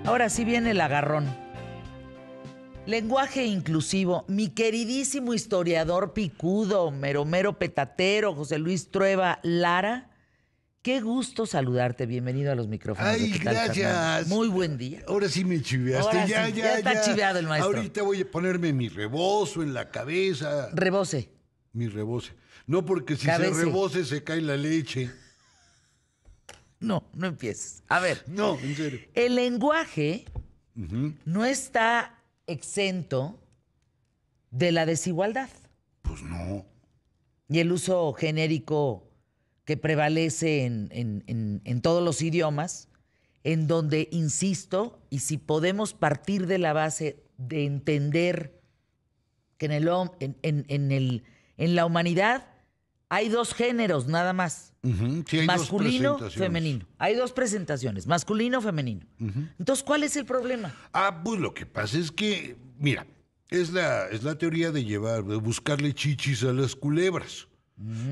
Ahora sí viene el agarrón. Lenguaje inclusivo. Mi queridísimo historiador picudo, mero petatero, José Luis Trueba Lara. Qué gusto saludarte. Bienvenido a los micrófonos de Ay, ¿Qué tal, gracias. Fernando? Muy buen día. Ahora sí me chiveaste. Ahora sí, ya está chiveado el maestro. Ahorita voy a ponerme mi rebozo en la cabeza. Rebose. Mi reboce. No, porque si Cabece. se rebose se cae la leche. No empieces. A ver. No, en serio. El lenguaje no está exento de la desigualdad. Pues no. Y el uso genérico que prevalece en todos los idiomas, en donde, insisto, y si podemos partir de la base de entender que en la humanidad hay dos géneros nada más, Sí, hay masculino, dos presentaciones. femenino. Hay dos presentaciones, masculino, femenino. Entonces, ¿cuál es el problema? Pues lo que pasa es que, mira, es la teoría de buscarle chichis a las culebras.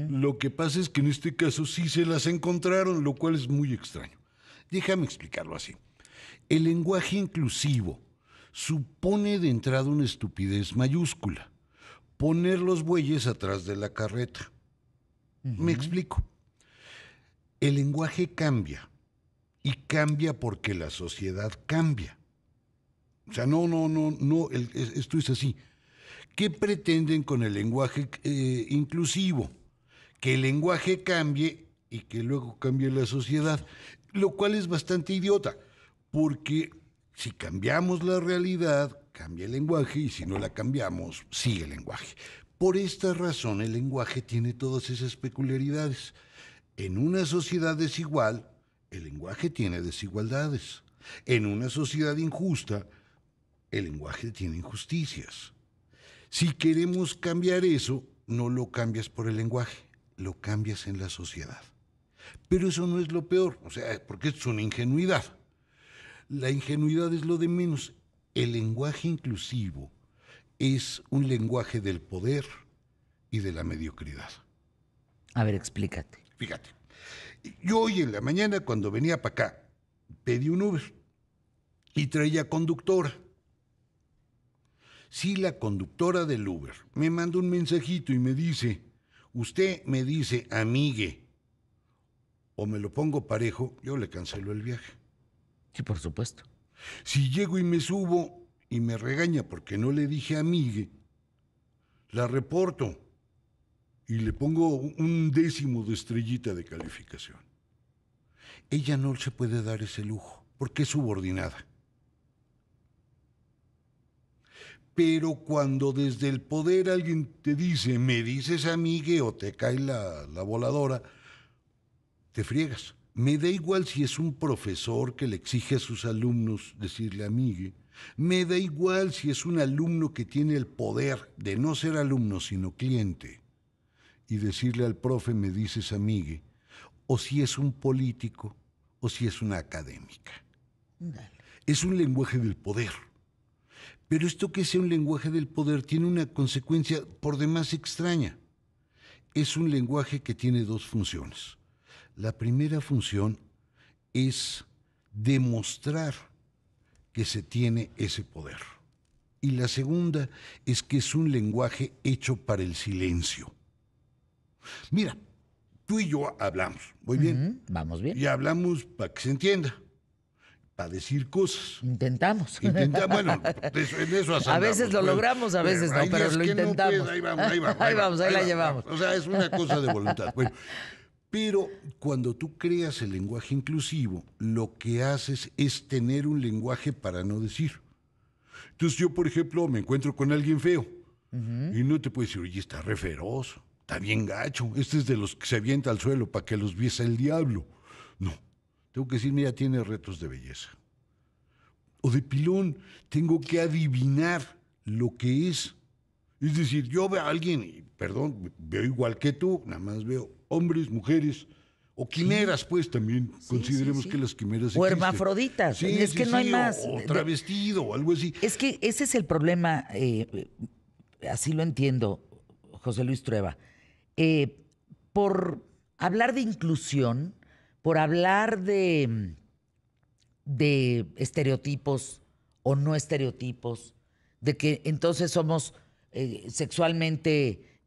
Lo que pasa es que en este caso sí se las encontraron, lo cual es muy extraño. Déjame explicarlo así. El lenguaje inclusivo supone de entrada una estupidez mayúscula. Poner los bueyes atrás de la carreta. Me explico. El lenguaje cambia. Y cambia porque la sociedad cambia. O sea, esto es así. ¿Qué pretenden con el lenguaje inclusivo? Que el lenguaje cambie y que luego cambie la sociedad, lo cual es bastante idiota, porque si cambiamos la realidad, cambia el lenguaje, y si no la cambiamos, sigue el lenguaje. Por esta razón, el lenguaje tiene todas esas peculiaridades. En una sociedad desigual, el lenguaje tiene desigualdades. En una sociedad injusta, el lenguaje tiene injusticias. Si queremos cambiar eso, no lo cambias por el lenguaje, lo cambias en la sociedad. Pero eso no es lo peor, o sea, porque es una ingenuidad. La ingenuidad es lo de menos. El lenguaje inclusivo es un lenguaje del poder y de la mediocridad. A ver, explícate. Fíjate, yo hoy en la mañana cuando venía para acá, pedí un Uber y traía conductora. Si la conductora del Uber me manda un mensajito y me dice, usted me dice amigue, o me lo pongo parejo, yo le cancelo el viaje. Sí, por supuesto. Si llego y me subo y me regaña porque no le dije amigue, la reporto y le pongo un 10 de estrellita de calificación. Ella no se puede dar ese lujo porque es subordinada. Pero cuando desde el poder alguien te dice, me dices amigue o te cae la voladora, te friegas. Me da igual si es un profesor que le exige a sus alumnos decirle amigue. Me da igual si es un alumno que tiene el poder de no ser alumno sino cliente y decirle al profe me dices amigue. O si es un político o si es una académica. Dale. Es un lenguaje del poder. Pero esto que sea un lenguaje del poder tiene una consecuencia por demás extraña. Es un lenguaje que tiene dos funciones. La primera función es demostrar que se tiene ese poder. Y la segunda es que es un lenguaje hecho para el silencio. Mira, tú y yo hablamos, ¿muy bien? Vamos bien. Y hablamos para que se entienda. Para decir cosas. Intentamos. Bueno, en eso A andamos, veces lo logramos, a veces no, hay pero días lo que no, intentamos. pues, ahí vamos. Ahí la llevamos. O sea, es una cosa de voluntad. Bueno, pero cuando tú creas el lenguaje inclusivo, lo que haces es tener un lenguaje para no decir. Entonces yo, por ejemplo, me encuentro con alguien feo y no te puedo decir, oye, está re feroz, está bien gacho, este es de los que se avienta al suelo para que los viese el diablo. No. Tengo que decir, mira, tiene retos de belleza. O de pilón, tengo que adivinar lo que es. Es decir, yo veo a alguien, y, perdón, veo igual que tú, nada más veo hombres, mujeres, o quimeras, pues también consideremos que las quimeras O existen. hermafroditas. Es que no hay más. O travestido, o algo así. Es que ese es el problema, así lo entiendo, José Luis Trueba. Por hablar de inclusión, por hablar de de estereotipos o no estereotipos, de que entonces somos sexualmente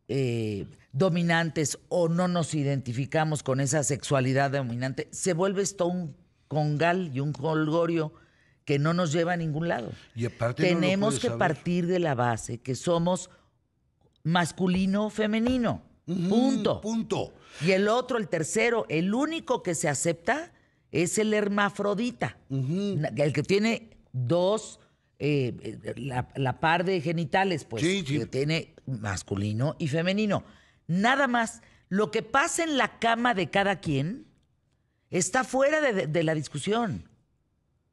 dominantes o no nos identificamos con esa sexualidad dominante, se vuelve esto un congal y un jolgorio que no nos lleva a ningún lado. Y aparte tenemos que partir de la base que somos masculino o femenino. Punto. Punto. Y el otro, el tercero, el único que se acepta es el hermafrodita. El que tiene dos, la par de genitales, pues, Sí. que tiene masculino y femenino. Nada más, lo que pasa en la cama de cada quien está fuera de la discusión.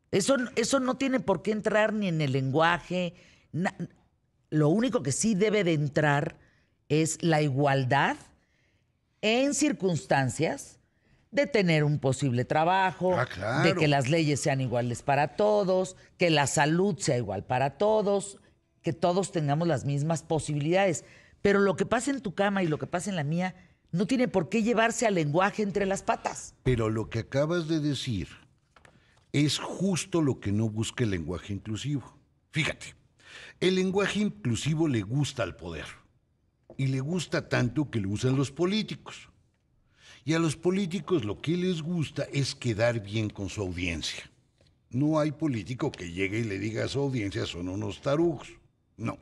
Eso no tiene por qué entrar ni en el lenguaje. Lo único que sí debe de entrar es la igualdad en circunstancias de tener un posible trabajo, claro, de que las leyes sean iguales para todos, que la salud sea igual para todos, que todos tengamos las mismas posibilidades. Pero lo que pasa en tu cama y lo que pasa en la mía no tiene por qué llevarse al lenguaje entre las patas. Pero lo que acabas de decir es justo lo que no busca el lenguaje inclusivo. Fíjate, el lenguaje inclusivo le gusta al poder. Y le gusta tanto que lo usan los políticos. Y a los políticos lo que les gusta es quedar bien con su audiencia. No hay político que llegue y le diga a su audiencia son unos tarugos. No.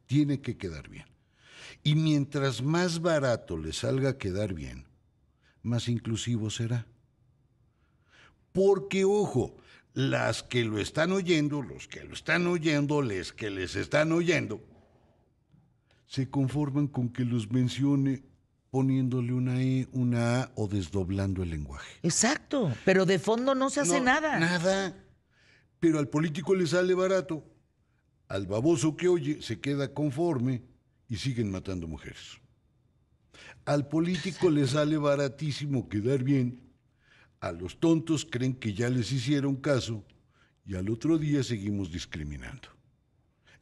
Tiene que quedar bien. Y mientras más barato le salga quedar bien, más inclusivo será. Porque, ojo, las que lo están oyendo, los que lo están oyendo, les que les están oyendo, se conforman con que los mencione poniéndole una E, una A o desdoblando el lenguaje. Exacto, pero de fondo no se hace nada. Nada. Pero al político le sale barato. Al baboso que oye se queda conforme y siguen matando mujeres. Al político le sale baratísimo quedar bien. A los tontos creen que ya les hicieron caso y al otro día seguimos discriminando.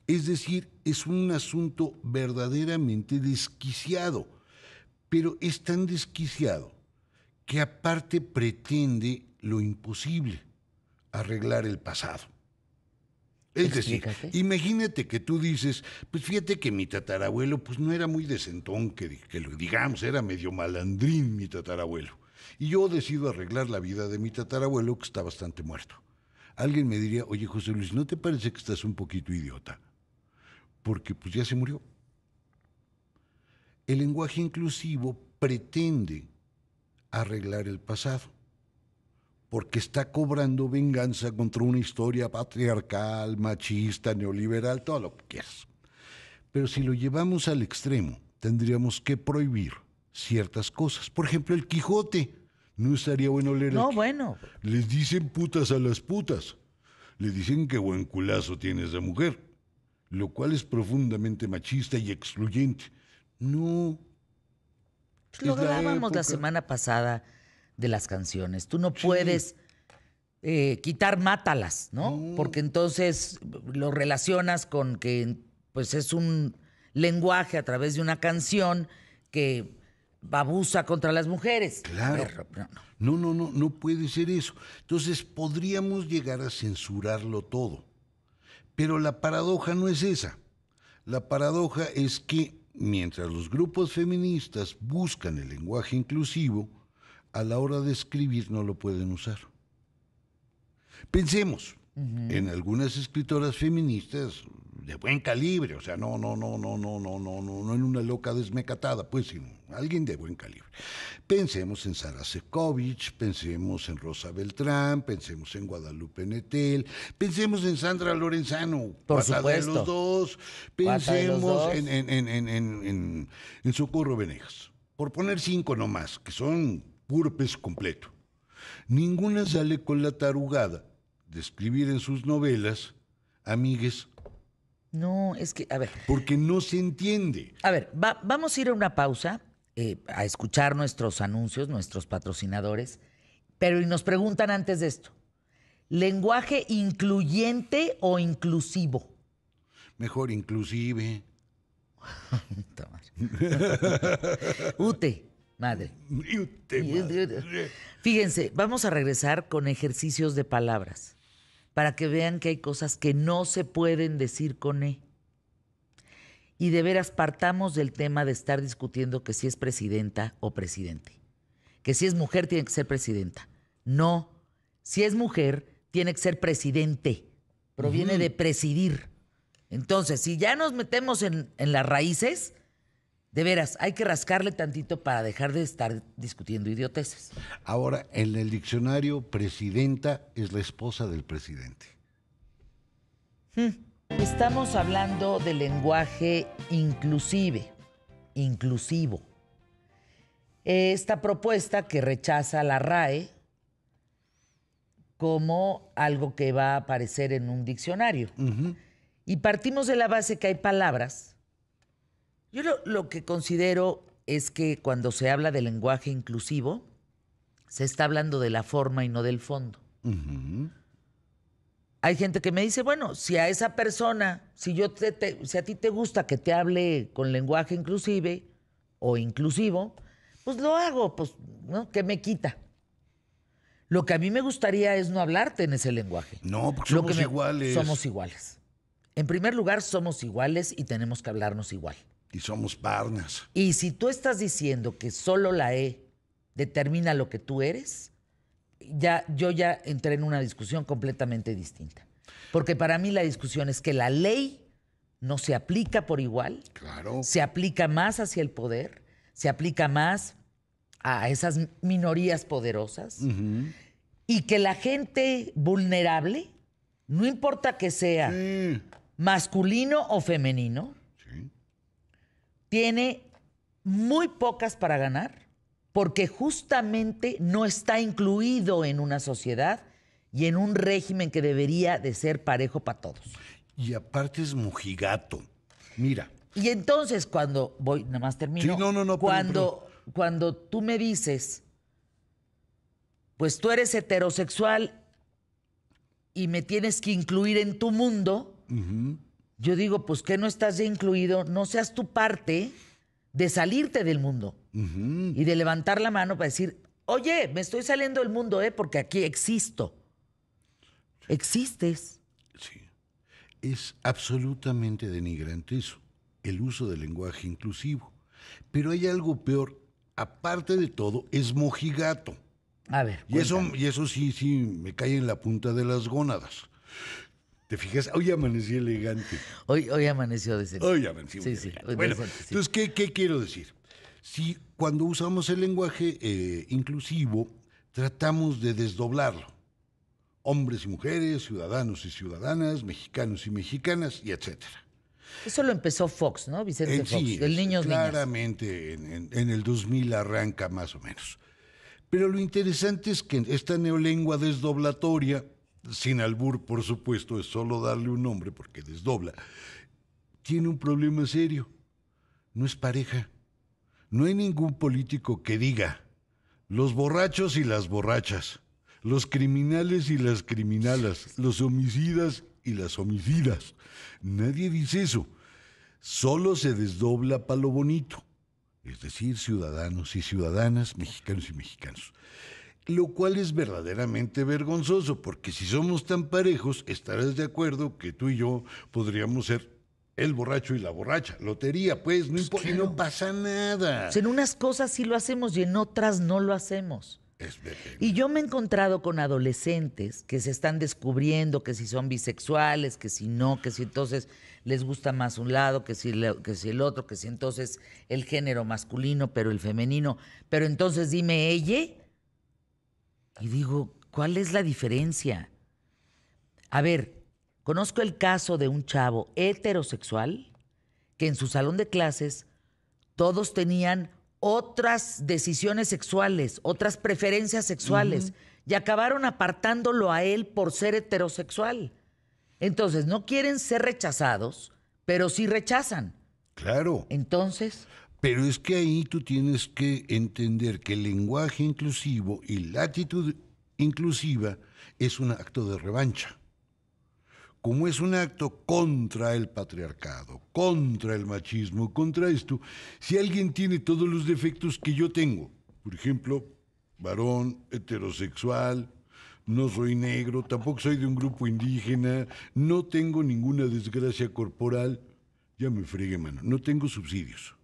Es decir, es un asunto verdaderamente desquiciado, pero es tan desquiciado que aparte pretende lo imposible, arreglar el pasado. Es decir, imagínate que tú dices, pues fíjate que mi tatarabuelo pues no era muy decentón, que lo digamos, era medio malandrín mi tatarabuelo. Y yo decido arreglar la vida de mi tatarabuelo que está bastante muerto. Alguien me diría, oye José Luis, ¿no te parece que estás un poquito idiota? Porque pues ya se murió. El lenguaje inclusivo pretende arreglar el pasado, porque está cobrando venganza contra una historia patriarcal, machista, neoliberal, todo lo que quieras. Pero si lo llevamos al extremo, tendríamos que prohibir ciertas cosas. Por ejemplo, el Quijote. No estaría bueno leer No, bueno. Les dicen putas a las putas. Le dicen que buen culazo tiene esa mujer, lo cual es profundamente machista y excluyente. No. Lo hablábamos la semana pasada de las canciones. Tú no puedes quitar mátalas, ¿no? Porque entonces lo relacionas con que pues es un lenguaje a través de una canción que abusa contra las mujeres. Claro. No puede ser eso. Entonces podríamos llegar a censurarlo todo. Pero la paradoja no es esa. La paradoja es que mientras los grupos feministas buscan el lenguaje inclusivo, a la hora de escribir no lo pueden usar. Pensemos en algunas escritoras feministas de buen calibre, o sea, no en una loca desmecatada, pues, sino alguien de buen calibre. Pensemos en Sara Sefcovic, pensemos en Rosa Beltrán, pensemos en Guadalupe Nettel, pensemos en Sandra Lorenzano, por Pata supuesto. de los Dos, pensemos en Socorro Venegas, por poner 5 nomás, que son puro peso completo. Ninguna sale con la tarugada de escribir en sus novelas, amigues. No, es que, a ver. Porque no se entiende. A ver, vamos a ir a una pausa, a escuchar nuestros anuncios, nuestros patrocinadores, pero y nos preguntan antes de esto, ¿lenguaje incluyente o inclusivo? Mejor inclusive. Ute, Madre. Madre. Fíjense, vamos a regresar con ejercicios de palabras para que vean que hay cosas que no se pueden decir con E. Y de veras partamos del tema de estar discutiendo que si es presidenta o presidente. Que si es mujer tiene que ser presidenta. No, si es mujer tiene que ser presidente. Proviene de presidir. Entonces, si ya nos metemos en las raíces, de veras, hay que rascarle tantito para dejar de estar discutiendo idioteces. Ahora, en el diccionario, presidenta es la esposa del presidente. Estamos hablando de lenguaje inclusivo. Esta propuesta que rechaza la RAE como algo que va a aparecer en un diccionario. Y partimos de la base que hay palabras. Yo lo que considero es que cuando se habla de lenguaje inclusivo, se está hablando de la forma y no del fondo. Hay gente que me dice, bueno, si a esa persona, si a ti te gusta que te hable con lenguaje inclusive o inclusivo, pues lo hago, pues, ¿no? ¿Qué me quita? Lo que a mí me gustaría es no hablarte en ese lenguaje. No, porque somos iguales. Somos iguales. En primer lugar, somos iguales y tenemos que hablarnos igual. Y somos parnas. Y si tú estás diciendo que solo la E determina lo que tú eres, yo ya entré en una discusión completamente distinta. Porque para mí la discusión es que la ley no se aplica por igual. Claro. Se aplica más hacia el poder, se aplica más a esas minorías poderosas. Y que la gente vulnerable, no importa que sea masculino o femenino, tiene muy pocas para ganar porque justamente no está incluido en una sociedad y en un régimen que debería de ser parejo para todos. Y aparte es mojigato. Mira. Y entonces cuando voy, nada más termino. Sí, no, cuando tú me dices, pues tú eres heterosexual y me tienes que incluir en tu mundo, yo digo, pues que no estás ya incluido, no seas tu parte de salirte del mundo y de levantar la mano para decir, oye, me estoy saliendo del mundo, porque aquí existo. Existes. Sí. Es absolutamente denigrante eso, el uso del lenguaje inclusivo. Pero hay algo peor, aparte de todo, es mojigato. A ver, y eso sí me cae en la punta de las gónadas. ¿Te fijas? Hoy amanecí elegante. Hoy amaneció decente. Hoy amanecí sí, elegante. Bueno, decente, sí. Entonces, ¿qué quiero decir? Si cuando usamos el lenguaje inclusivo, tratamos de desdoblarlo. Hombres y mujeres, ciudadanos y ciudadanas, mexicanos y mexicanas, y etcétera. Eso lo empezó Fox, ¿no? Vicente Fox, Sí, del Niños claramente en el 2000 arranca más o menos. Pero lo interesante es que esta neolengua desdoblatoria, sin albur, por supuesto, es solo darle un nombre porque desdobla, tiene un problema serio. No es pareja. No hay ningún político que diga los borrachos y las borrachas, los criminales y las criminalas, los homicidas y las homicidas. Nadie dice eso. Solo se desdobla para lo bonito. Es decir, ciudadanos y ciudadanas, mexicanos y mexicanos. Lo cual es verdaderamente vergonzoso, porque si somos tan parejos, estarás de acuerdo que tú y yo podríamos ser el borracho y la borracha. Lotería, pues, no importa, claro. Y no pasa nada. O sea, en unas cosas sí lo hacemos y en otras no lo hacemos. Y yo me he encontrado con adolescentes que se están descubriendo que si son bisexuales, que si no, que si entonces les gusta más un lado, que si el otro, que si entonces el género masculino, pero el femenino. Pero entonces dime ella. Y digo, ¿cuál es la diferencia? A ver, conozco el caso de un chavo heterosexual que en su salón de clases todos tenían otras decisiones sexuales, otras preferencias sexuales, y acabaron apartándolo a él por ser heterosexual. Entonces, no quieren ser rechazados, pero sí rechazan. Claro. Entonces... Pero es que ahí tú tienes que entender que el lenguaje inclusivo y la actitud inclusiva es un acto de revancha. como es un acto contra el patriarcado, contra el machismo, contra esto, si alguien tiene todos los defectos que yo tengo, por ejemplo, varón, heterosexual, no soy negro, tampoco soy de un grupo indígena, no tengo ninguna desgracia corporal, ya me fregué, mano, no tengo subsidios,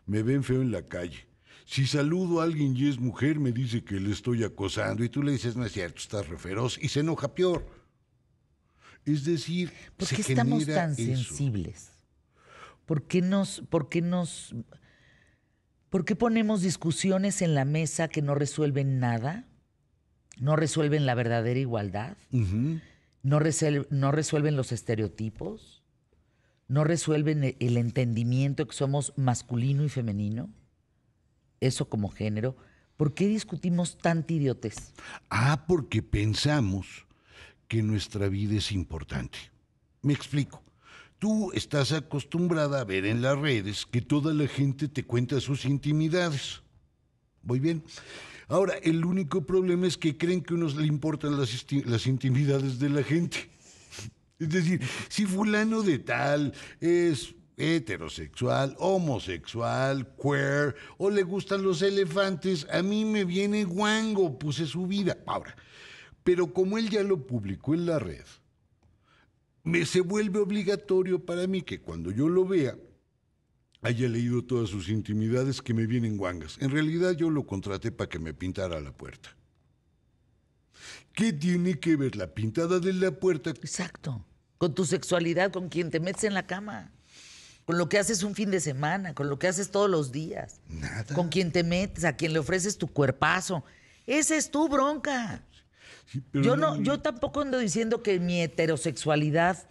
me ven feo en la calle. Si saludo a alguien y es mujer, me dice que le estoy acosando y tú le dices, no es cierto, estás re feroz y se enoja peor. Es decir, ¿Por se qué estamos genera tan eso. sensibles? ¿Por qué ponemos discusiones en la mesa que no resuelven nada? ¿No resuelven la verdadera igualdad? Ujú. ¿No resuelven los estereotipos? ¿No resuelven el entendimiento que somos masculino y femenino? Eso como género. ¿Por qué discutimos tanta idiotez? Porque pensamos que nuestra vida es importante. Me explico. Tú estás acostumbrada a ver en las redes que toda la gente te cuenta sus intimidades. ¿Voy bien? Ahora, el único problema es que creen que a unos le importan las intimidades de la gente. Es decir, si fulano de tal es heterosexual, homosexual, queer, o le gustan los elefantes, a mí me viene guango, pues es su vida. Ahora, pero como él ya lo publicó en la red, se vuelve obligatorio para mí que cuando yo lo vea, haya leído todas sus intimidades que me vienen guangas. En realidad yo lo contraté para que me pintara la puerta. ¿Qué tiene que ver la pintada de la puerta? Exacto. Con tu sexualidad, con quien te metes en la cama. Con lo que haces un fin de semana, con lo que haces todos los días. Nada. Con quien te metes, a quien le ofreces tu cuerpazo. Esa es tu bronca. Sí, pero Yo tampoco ando diciendo que mi heterosexualidad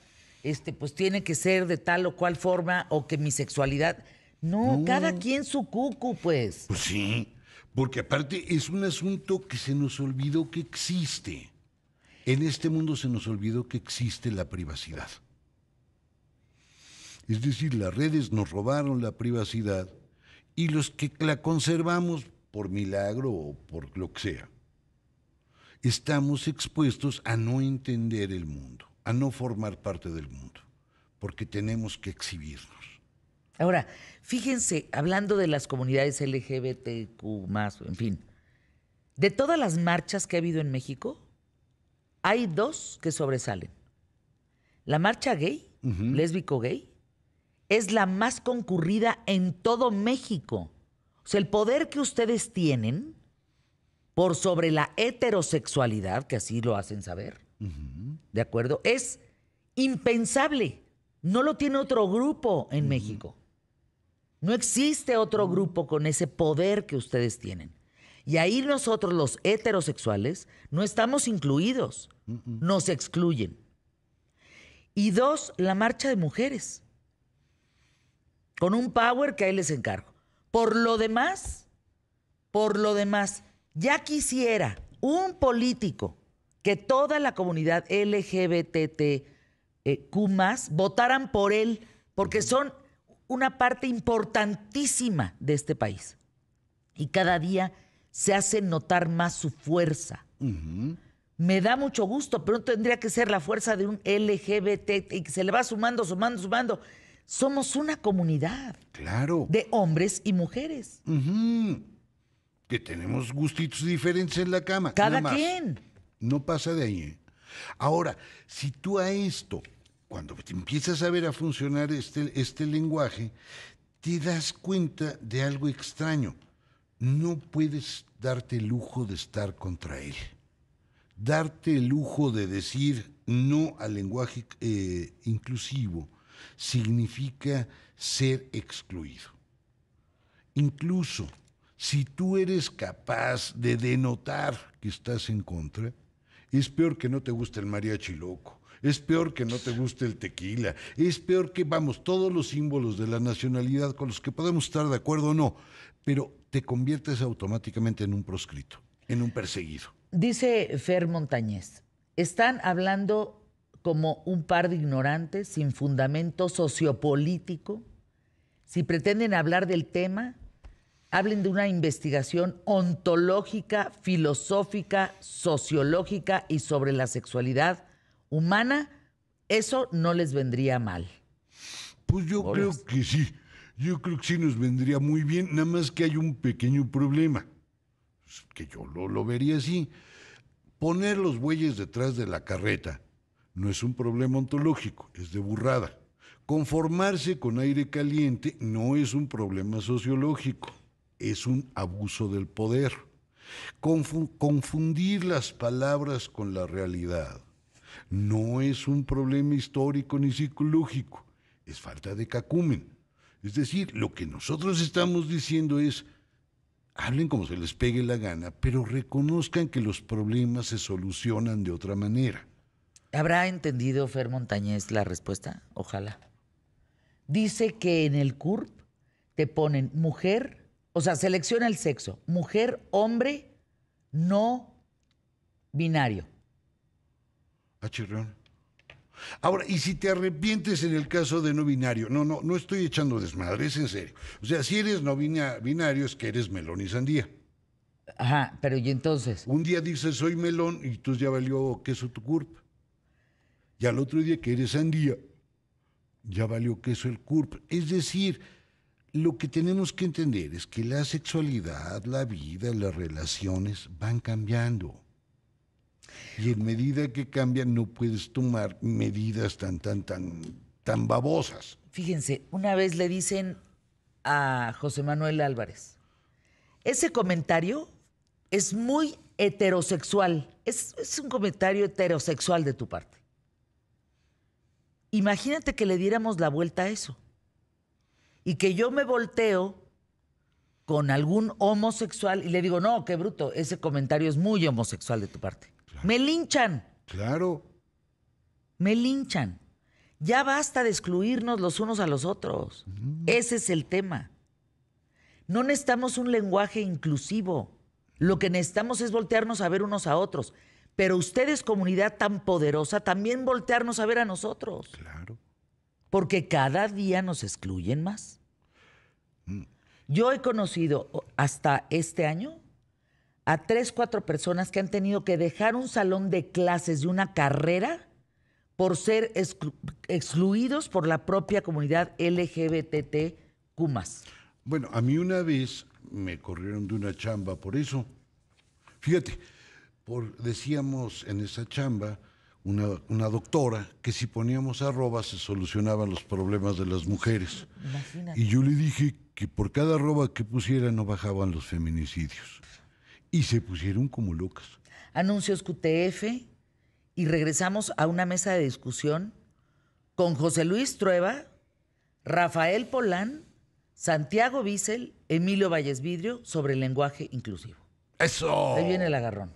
pues tiene que ser de tal o cual forma o que mi sexualidad. No, cada quien su cucu, pues. Pues sí, porque aparte es un asunto que se nos olvidó que existe. En este mundo se nos olvidó que existe la privacidad. Es decir, las redes nos robaron la privacidad y los que la conservamos por milagro o por lo que sea, estamos expuestos a no entender el mundo, a no formar parte del mundo, porque tenemos que exhibirnos. Ahora, fíjense, hablando de las comunidades LGBTQ+, en fin, de todas las marchas que ha habido en México, hay dos que sobresalen. La marcha gay, lésbico gay, es la más concurrida en todo México. O sea, el poder que ustedes tienen por sobre la heterosexualidad, que así lo hacen saber, ¿de acuerdo? Es impensable. No lo tiene otro grupo en México. No existe otro grupo con ese poder que ustedes tienen. Y ahí nosotros, los heterosexuales, no estamos incluidos. Nos excluyen. Y dos, la marcha de mujeres. Con un power que ahí les encargo. Por lo demás, ya quisiera un político que toda la comunidad LGBTQ+ votaran por él, porque son una parte importantísima de este país. Y cada día se hace notar más su fuerza. Me da mucho gusto, pero no tendría que ser la fuerza de un LGBT y que se le va sumando. Somos una comunidad. Claro. De hombres y mujeres. Que tenemos gustitos diferentes en la cama. Cada nada más. quien. No pasa de ahí, ¿eh? Ahora, si tú a esto, cuando te empiezas a ver a funcionar este lenguaje, te das cuenta de algo extraño. No puedes darte el lujo de estar contra él. Darte el lujo de decir no al lenguaje inclusivo significa ser excluido. Incluso si tú eres capaz de denotar que estás en contra, es peor que no te guste el mariachi loco, es peor que no te guste el tequila, es peor que, todos los símbolos de la nacionalidad con los que podemos estar de acuerdo o no, pero te conviertes automáticamente en un proscrito, en un perseguido. Dice Fer Montañez, están hablando como un par de ignorantes sin fundamento sociopolítico. Si pretenden hablar del tema, hablen de una investigación ontológica, filosófica, sociológica y sobre la sexualidad humana eso no les vendría mal. Pues yo creo que sí. Yo creo que sí nos vendría muy bien, nada más que hay un pequeño problema, que yo lo vería así. Poner los bueyes detrás de la carreta no es un problema ontológico, es de burrada. Conformarse con aire caliente no es un problema sociológico, es un abuso del poder. Confundir las palabras con la realidad no es un problema histórico ni psicológico, es falta de cacumen. Es decir, lo que nosotros estamos diciendo es, hablen como se les pegue la gana, pero reconozcan que los problemas se solucionan de otra manera. ¿Habrá entendido Fer Montañez la respuesta? Ojalá. Dice que en el CURP te ponen mujer, o sea, selecciona el sexo, mujer, hombre, no binario. Chirrión. Ahora, ¿y si te arrepientes en el caso de no binario? No estoy echando desmadre, es en serio. O sea, si eres no binario es que eres melón y sandía. Ajá, pero ¿y entonces? Un día dices soy melón y tú ya valió queso tu CURP. Y al otro día que eres sandía, ya valió queso el CURP. Es decir, lo que tenemos que entender es que la sexualidad, la vida, las relaciones van cambiando. Y en medida que cambian no puedes tomar medidas tan babosas. Fíjense, una vez le dicen a José Manuel Álvarez, ese comentario es muy heterosexual, es un comentario heterosexual de tu parte. Imagínate que le diéramos la vuelta a eso y que yo me volteo con algún homosexual y le digo, no, qué bruto, ese comentario es muy homosexual de tu parte. Claro. Me linchan. Claro. Me linchan. Ya basta de excluirnos los unos a los otros. Ese es el tema. No necesitamos un lenguaje inclusivo. Lo que necesitamos es voltearnos a ver unos a otros. Pero ustedes, comunidad tan poderosa, también voltearnos a ver a nosotros. Claro. Porque cada día nos excluyen más. Yo he conocido hasta este año a 3, 4 personas que han tenido que dejar un salón de clases de una carrera por ser excluidos por la propia comunidad LGBTQ+. Bueno, a mí una vez me corrieron de una chamba por eso. Fíjate, decíamos en esa chamba una doctora que si poníamos arroba se solucionaban los problemas de las mujeres. Imagínate. Y yo le dije que por cada arroba que pusiera no bajaban los feminicidios. Y se pusieron como locas. Anuncios QTF y regresamos a una mesa de discusión con José Luis Trueba, Rafael Polán, Santiago Bissell, Emilio Valles Vidrio sobre el lenguaje inclusivo. ¡Eso! Ahí viene el agarrón.